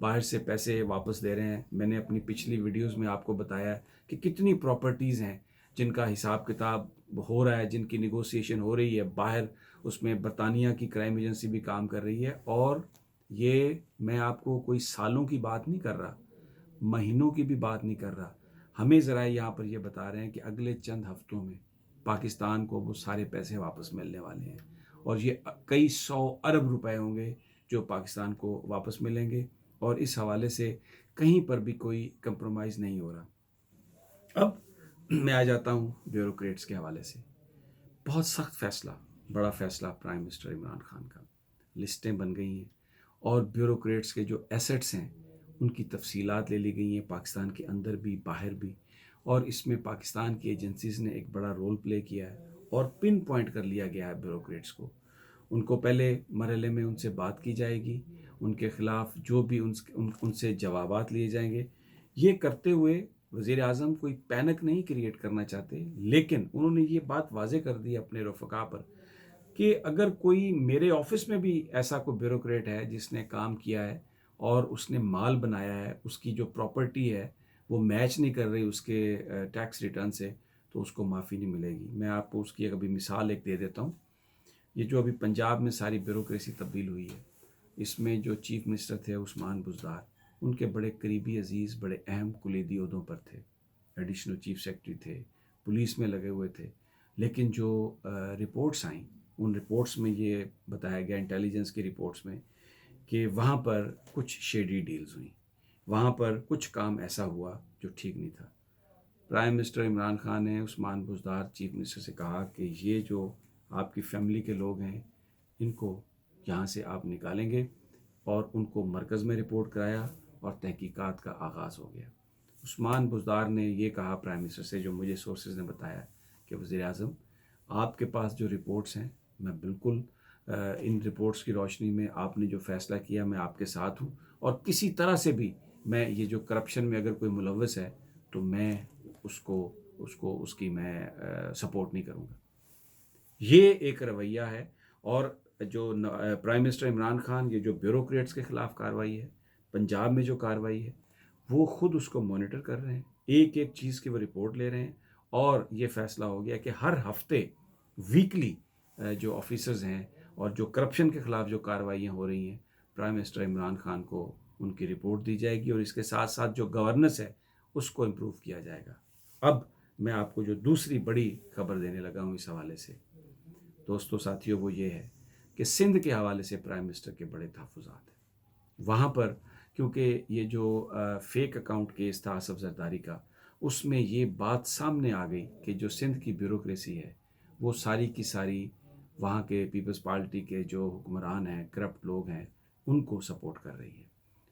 باہر سے پیسے واپس دے رہے ہیں. میں نے اپنی پچھلی ویڈیوز میں آپ کو بتایا ہے کہ کتنی پراپرٹیز ہیں جن کا حساب کتاب ہو رہا ہے، جن کی نیگوسیشن ہو رہی ہے باہر. اس میں برطانیہ کی کرائم ایجنسی بھی کام کر رہی ہے. اور یہ میں آپ کو کوئی سالوں کی بات نہیں کر رہا، مہینوں کی بھی بات نہیں کر رہا. ہمیں ذرائع یہاں پر یہ بتا رہے ہیں کہ اگلے چند ہفتوں میں پاکستان کو وہ سارے پیسے واپس ملنے والے ہیں، اور یہ کئی 100 ارب روپے ہوں گے جو پاکستان کو واپس ملیں گے. اور اس حوالے سے کہیں پر بھی کوئی کمپرومائز نہیں ہو رہا. اب میں آ جاتا ہوں بیوروکریٹس کے حوالے سے. بہت سخت فیصلہ، بڑا فیصلہ پرائم منسٹر عمران خان کا. لسٹیں بن گئی ہیں اور بیوروکریٹس کے جو ایسٹس ہیں ان کی تفصیلات لے لی گئی ہیں، پاکستان کے اندر بھی باہر بھی. اور اس میں پاکستان کی ایجنسیز نے ایک بڑا رول پلے کیا ہے اور پن پوائنٹ کر لیا گیا ہے بیوروکریٹس کو. ان کو پہلے مرحلے میں ان سے بات کی جائے گی، ان کے خلاف جو بھی ان سے جوابات لیے جائیں گے. یہ کرتے ہوئے وزیر اعظم کوئی پینک نہیں کریٹ کرنا چاہتے، لیکن انہوں نے یہ بات واضح کر دی اپنے رفقا پر کہ اگر کوئی میرے آفس میں بھی ایسا کوئی بیوروکریٹ ہے جس نے کام کیا ہے اور اس نے مال بنایا ہے، اس کی جو پراپرٹی ہے وہ میچ نہیں کر رہی اس کے ٹیکس ریٹرن سے، تو اس کو معافی نہیں ملے گی. میں آپ کو اس کی ابھی مثال ایک دے دیتا ہوں. یہ جو ابھی پنجاب میں ساری بیوروکریسی تبدیل ہوئی ہے، اس میں جو چیف منسٹر تھے عثمان بزدار، ان کے بڑے قریبی عزیز بڑے اہم کلیدی عہدوں پر تھے. ایڈیشنل چیف سیکرٹری تھے، پولیس میں لگے ہوئے تھے. لیکن جو رپورٹس آئیں ان رپورٹس میں یہ بتایا گیا، انٹیلیجنس کی رپورٹس میں، کہ وہاں پر کچھ شیڈی ڈیلز ہوئیں، وہاں پر کچھ کام ایسا ہوا جو ٹھیک نہیں تھا. پرائم منسٹر عمران خان نے عثمان بزدار چیف منسٹر سے کہا کہ یہ جو آپ کی فیملی کے لوگ ہیں ان کو یہاں سے آپ نکالیں گے، اور ان کو مرکز میں رپورٹ کرایا اور تحقیقات کا آغاز ہو گیا. عثمان بزدار نے یہ کہا پرائم منسٹر سے، جو مجھے سورسز نے بتایا، کہ وزیر اعظم آپ کے پاس جو رپورٹس ہیں میں بالکل ان رپورٹس کی روشنی میں آپ نے جو فیصلہ کیا میں آپ کے ساتھ ہوں، اور کسی طرح سے بھی میں یہ جو کرپشن میں اگر کوئی ملوث ہے تو میں اس کی میں سپورٹ نہیں کروں گا. یہ ایک رویہ ہے. اور جو پرائم منسٹر عمران خان، یہ جو بیوروکریٹس کے خلاف کارروائی ہے، پنجاب میں جو کارروائی ہے، وہ خود اس کو مانیٹر کر رہے ہیں، ایک ایک چیز کی وہ رپورٹ لے رہے ہیں. اور یہ فیصلہ ہو گیا کہ ہر ہفتے ویکلی جو آفیسرز ہیں اور جو کرپشن کے خلاف جو کارروائیاں ہو رہی ہیں، پرائم منسٹر عمران خان کو ان کی رپورٹ دی جائے گی، اور اس کے ساتھ ساتھ جو گورننس ہے اس کو امپروو کیا جائے گا. اب میں آپ کو جو دوسری بڑی خبر دینے لگا ہوں اس حوالے سے دوستو ساتھیوں، وہ یہ ہے کہ سندھ کے حوالے سے پرائم منسٹر کے بڑے تحفظات ہیں. وہاں پر کیونکہ یہ جو فیک اکاؤنٹ کیس تھا آصف زرداری کا، اس میں یہ بات سامنے آ گئی کہ جو سندھ کی بیوروکریسی ہے وہ ساری کی ساری وہاں کے پیپلز پارٹی کے جو حکمران ہیں، کرپٹ لوگ ہیں، ان کو سپورٹ کر رہی ہے.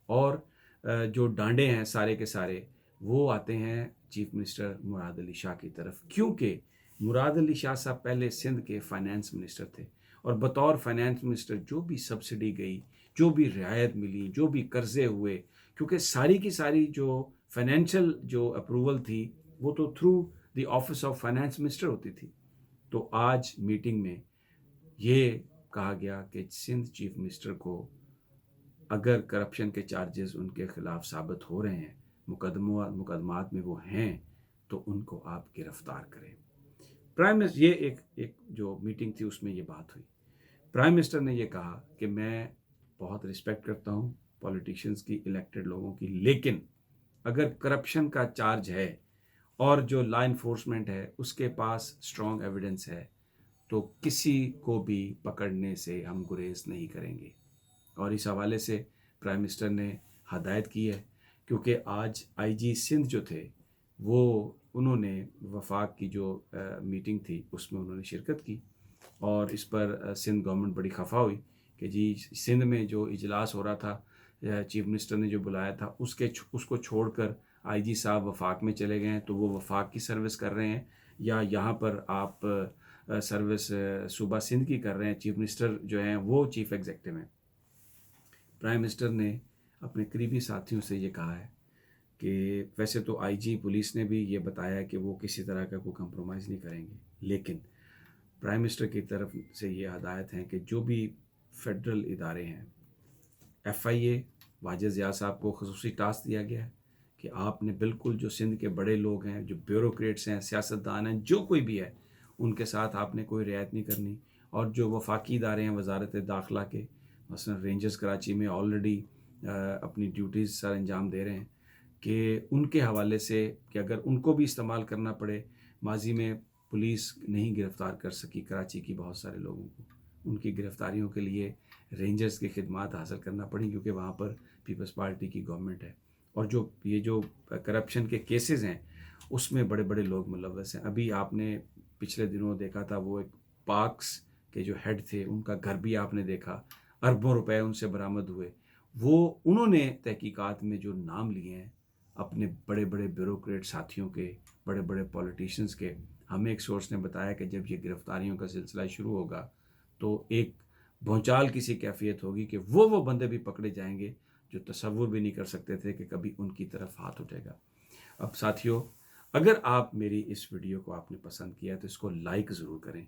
اور جو ڈانڈے ہیں سارے کے سارے وہ آتے ہیں چیف منسٹر مراد علی شاہ کی طرف، کیونکہ مراد علی شاہ صاحب پہلے سندھ کے فائنانس منسٹر تھے، اور بطور فائنانس منسٹر جو بھی سبسڈی گئی، جو بھی رعایت ملی، جو بھی قرضے ہوئے، کیونکہ ساری کی ساری جو فائنینشیل جو اپروول تھی وہ تو through the office of finance minister ہوتی تھی. تو آج میٹنگ میں یہ کہا گیا کہ سندھ چیف منسٹر کو اگر کرپشن کے چارجز ان کے خلاف ثابت ہو رہے ہیں، مقدمات میں وہ ہیں، تو ان کو آپ گرفتار کریں. پرائم منسٹر، یہ ایک جو میٹنگ تھی اس میں یہ بات ہوئی. پرائم منسٹر نے یہ کہا کہ میں بہت رسپیکٹ کرتا ہوں پولیٹیشنز کی، الیکٹڈ لوگوں کی، لیکن اگر کرپشن کا چارج ہے اور جو لا انفورسمنٹ ہے اس کے پاس اسٹرانگ ایویڈنس ہے تو کسی کو بھی پکڑنے سے ہم گریز نہیں کریں گے. اور اس حوالے سے پرائم منسٹر نے ہدایت کی ہے، کیونکہ آج آئی جی سندھ جو تھے وہ انہوں نے وفاق کی جو میٹنگ تھی اس میں انہوں نے شرکت کی، اور اس پر سندھ گورنمنٹ بڑی خفا ہوئی کہ جی سندھ میں جو اجلاس ہو رہا تھا چیف منسٹر نے جو بلایا تھا اس کو چھوڑ کر آئی جی صاحب وفاق میں چلے گئے ہیں، تو وہ وفاق کی سروس کر رہے ہیں یا یہاں پر آپ سروس صوبہ سندھ کی کر رہے ہیں. چیف منسٹر جو ہیں وہ چیف ایگزیکٹو ہیں. پرائم منسٹر نے اپنے قریبی ساتھیوں سے یہ کہا ہے کہ ویسے تو آئی جی پولیس نے بھی یہ بتایا کہ وہ کسی طرح کا کوئی کمپرومائز نہیں کریں گے، لیکن پرائم منسٹر کی طرف سے یہ ہدایت ہیں کہ جو بھی فیڈرل ادارے ہیں، ایف آئی اے واجد ضیاء صاحب کو خصوصی ٹاسک دیا گیا ہے کہ آپ نے بالکل جو سندھ کے بڑے لوگ ہیں، جو بیوروکریٹس ہیں، سیاستدان ہیں، جو کوئی بھی ہے، ان کے ساتھ آپ نے کوئی رعایت نہیں کرنی. اور جو وفاقی ادارے ہیں وزارت داخلہ کے، مثلا رینجرز کراچی میں آلریڈی اپنی ڈیوٹیز سر انجام دے رہے ہیں کہ ان کے حوالے سے کہ اگر ان کو بھی استعمال کرنا پڑے. ماضی میں پولیس نہیں گرفتار کر سکی کراچی کی بہت سارے لوگوں کو، ان کی گرفتاریوں کے لیے رینجرز کی خدمات حاصل کرنا پڑیں کیونکہ وہاں پر پیپلز پارٹی کی گورنمنٹ ہے. اور جو کرپشن کے کیسز ہیں اس میں بڑے بڑے لوگ ملوث ہیں. ابھی آپ نے پچھلے دنوں دیکھا تھا وہ ایک پاکس کے جو ہیڈ تھے، ان کا گھر بھی آپ نے دیکھا، اربوں روپے ان سے برآمد ہوئے. انہوں نے تحقیقات میں جو نام لیے ہیں اپنے بڑے بڑے بیوروکریٹ ساتھیوں کے، بڑے بڑے پولیٹیشنز کے، ہمیں ایک سورس نے بتایا کہ جب یہ گرفتاریوں کا سلسلہ شروع ہوگا تو ایک بھونچال کسی کیفیت ہوگی کہ وہ بندے بھی پکڑے جائیں گے جو تصور بھی نہیں کر سکتے تھے کہ کبھی ان کی طرف ہاتھ اٹھے گا. اب ساتھیوں، اگر آپ میری اس ویڈیو کو آپ نے پسند کیا تو اس کو لائک ضرور کریں.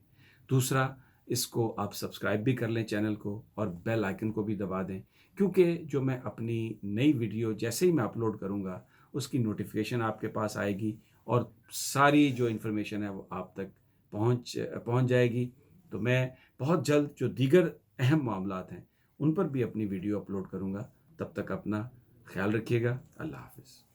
دوسرا، اس کو آپ سبسکرائب بھی کر لیں چینل کو، اور بیل آئیکن کو بھی دبا دیں، کیونکہ جو میں اپنی نئی ویڈیو جیسے ہی میں اپلوڈ کروں گا اس کی نوٹیفیکیشن آپ کے پاس آئے گی اور ساری جو انفارمیشن ہے وہ آپ تک پہنچ جائے گی. تو میں بہت جلد جو دیگر اہم معاملات ہیں ان پر بھی اپنی ویڈیو اپلوڈ کروں گا. تب تک اپنا خیال رکھیے گا. اللہ حافظ.